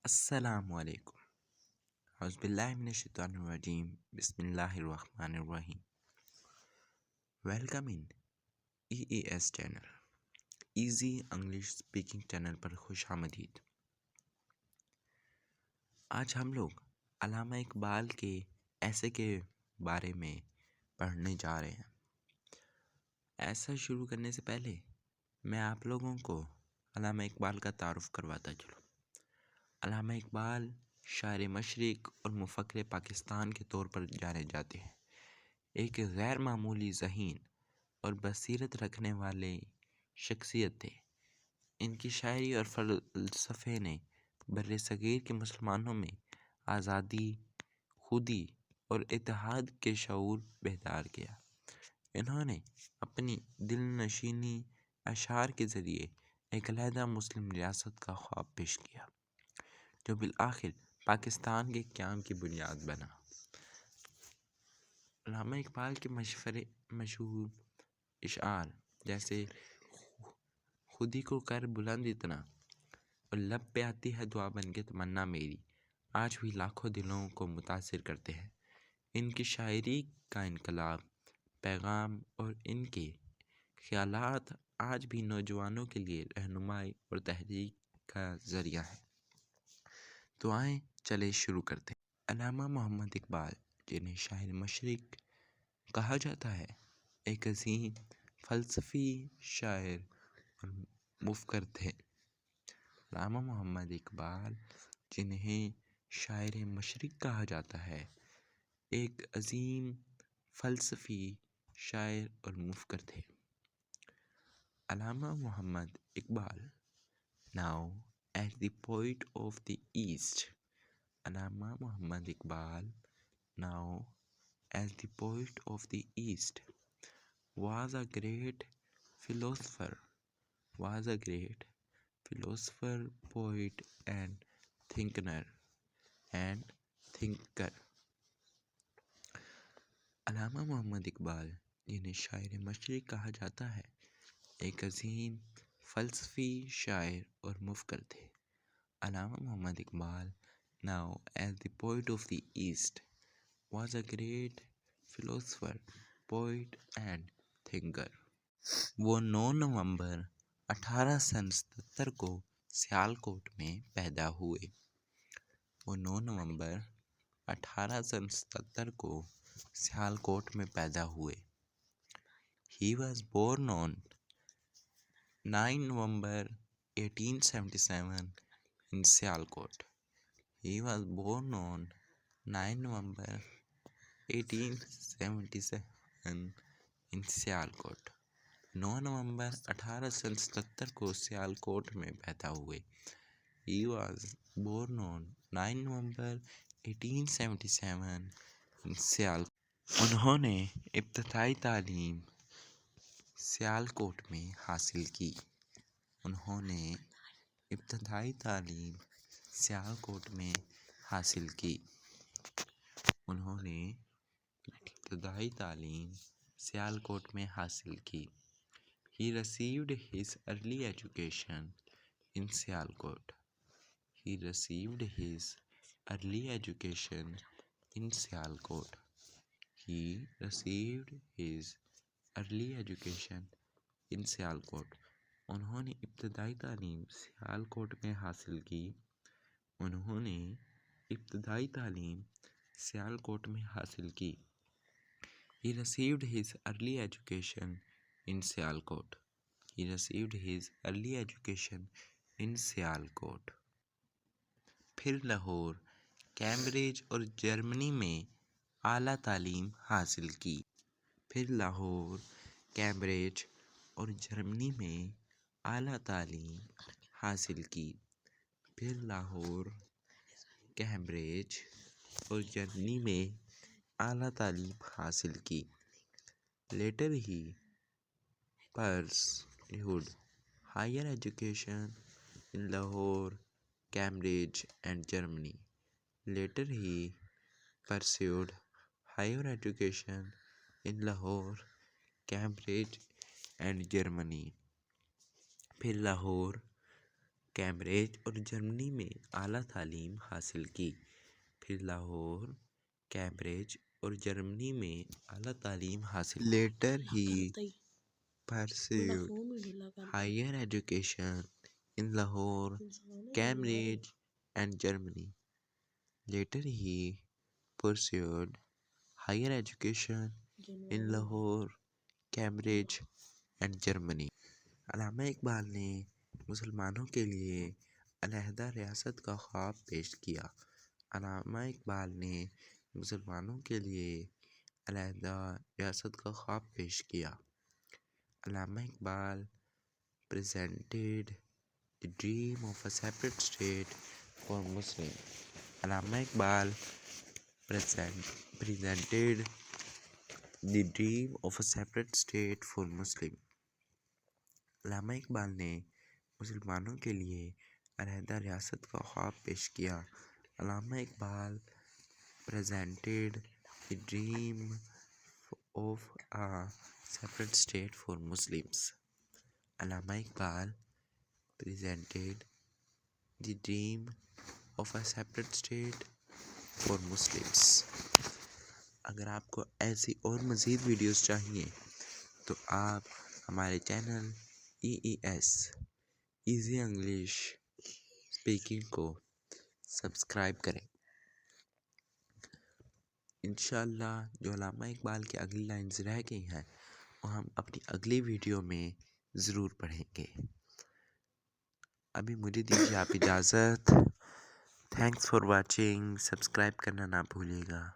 السلام علیکم۔ اعوذ باللہ من الشیطان الرجیم، بسم اللہ الرحمن الرحیم۔ Welcome in EES channel, easy English speaking channel پر خوش آمدید۔ آج ہم لوگ علامہ اقبال کے ایسے کے بارے میں پڑھنے جا رہے ہیں۔ ایسا شروع کرنے سے پہلے میں آپ لوگوں کو علامہ اقبال کا تعارف کرواتا چلوں۔ علامہ اقبال شاعر مشرق اور مفکر پاکستان کے طور پر جانے جاتے ہیں۔ ایک غیر معمولی ذہین اور بصیرت رکھنے والے شخصیت تھے۔ ان کی شاعری اور فلسفے نے بر صغیر کے مسلمانوں میں آزادی، خودی اور اتحاد کے شعور بیدار کیا۔ انہوں نے اپنی دل نشینی اشعار کے ذریعے ایک علیحدہ مسلم ریاست کا خواب پیش کیا، جو بالآخر پاکستان کے قیام کی بنیاد بنا۔ علامہ اقبال کے مشہور اشعار جیسے خودی کو کر بلند اتنا اور لب پہ آتی ہے دعا بن کے تمنا میری، آج بھی لاکھوں دلوں کو متاثر کرتے ہیں۔ ان کی شاعری کا انقلاب پیغام اور ان کے خیالات آج بھی نوجوانوں کے لیے رہنمائی اور تحریک کا ذریعہ ہے۔ تو آئیں چلے شروع کرتے ہیں۔ علامہ محمد اقبال، جنہیں شاعر مشرق کہا جاتا ہے، ایک عظیم فلسفی، شاعر اور مفکر تھے۔ علامہ محمد اقبال، جنہیں شاعر مشرق کہا جاتا ہے، ایک عظیم فلسفی، شاعر اور مفکر تھے۔ علامہ محمد Iqbal now as the poet of the East. Allama Muhammad Iqbal now as the poet of the East was a great philosopher, poet and thinker. علامہ محمد اقبال، جنہیں شاعر مشرق کہا جاتا ہے، ایک عظیم فلسفی، شاعر اور مفکر تھے۔ علامہ محمد Iqbal now as the poet of the East was a great philosopher, poet and thinker. وہ 9 نومبر 1877 کو سیالکوٹ میں پیدا ہوئے۔ وہ 9 نومبر 1877 کو سیالکوٹ میں پیدا ہوئے۔ He was born on 9 November 1877 in Sialkot. He was born on 9 November 1877 in Sialkot. 9 نومبر 1877 کو سیالکوٹ میں پیدا ہوئے۔ He was born on 9 November 1877 in Sialkot. انہوں نے ابتدائی تعلیم سیالکوٹ میں حاصل کی۔ انہوں نے ابتدائی تعلیم سیالکوٹ میں حاصل کی۔ انہوں نے ابتدائی تعلیم سیالکوٹ میں حاصل کی۔ He received his early education in Sialkot. He received his early education in Sialkot. He received his early education in Sialkot. انہوں نے ابتدائی تعلیم سیالکوٹ میں حاصل کی۔ انہوں نے ابتدائی تعلیم سیالکوٹ میں حاصل کی۔ He received his early education in Sialkot. He received his early education in Sialkot. پھر لاہور، کیمبرج اور جرمنی میں اعلیٰ تعلیم حاصل کی۔ پھر لاہور، کیمبرج اور جرمنی میں اعلیٰ تعلیم حاصل کی۔ پھر لاہور، کیمبرج اور جرمنی میں اعلیٰ تعلیم حاصل کی۔ Later he pursued higher education in Lahore, Cambridge and Germany. Later he pursued higher education in Lahore, Cambridge and Germany. پھر لاہور، کیمبرج اور جرمنی میں اعلیٰ تعلیم حاصل کی۔ پھر لاہور، کیمبرج اور جرمنی میں اعلیٰ تعلیم حاصل کی۔ Letter he pursued higher education in Lahore, Cambridge and Germany. Later he pursued higher education in Lahore, Cambridge and Germany. علامہ اقبال نے مسلمانوں کے لیے علیحدہ ریاست کا خواب پیش کیا۔ علامہ اقبال نے مسلمانوں کے لیے علیحدہ ریاست کا خواب پیش کیا۔ علامہ Iqbal presented the dream of a separate state for Muslim. Allama Iqbal presented the dream of a separate state for Muslim. علامہ اقبال نے مسلمانوں کے لیے علیحدہ ریاست کا خواب پیش کیا۔ علامہ Iqbal presented the dream of a separate state for Muslims. Allama Iqbal presented the dream of a separate state for Muslims. اگر آپ کو ایسی اور مزید ویڈیوز چاہیے تو آپ ہمارے channel EES easy English speaking کو سبسکرائب کریں۔ انشاءاللہ جو علامہ اقبال کی اگلی لائنز رہ گئی ہیں وہ ہم اپنی اگلی ویڈیو میں ضرور پڑھیں گے۔ ابھی مجھے دیجیے آپ اجازت۔ تھینکس فار واچنگ، سبسکرائب کرنا نہ بھولیے گا۔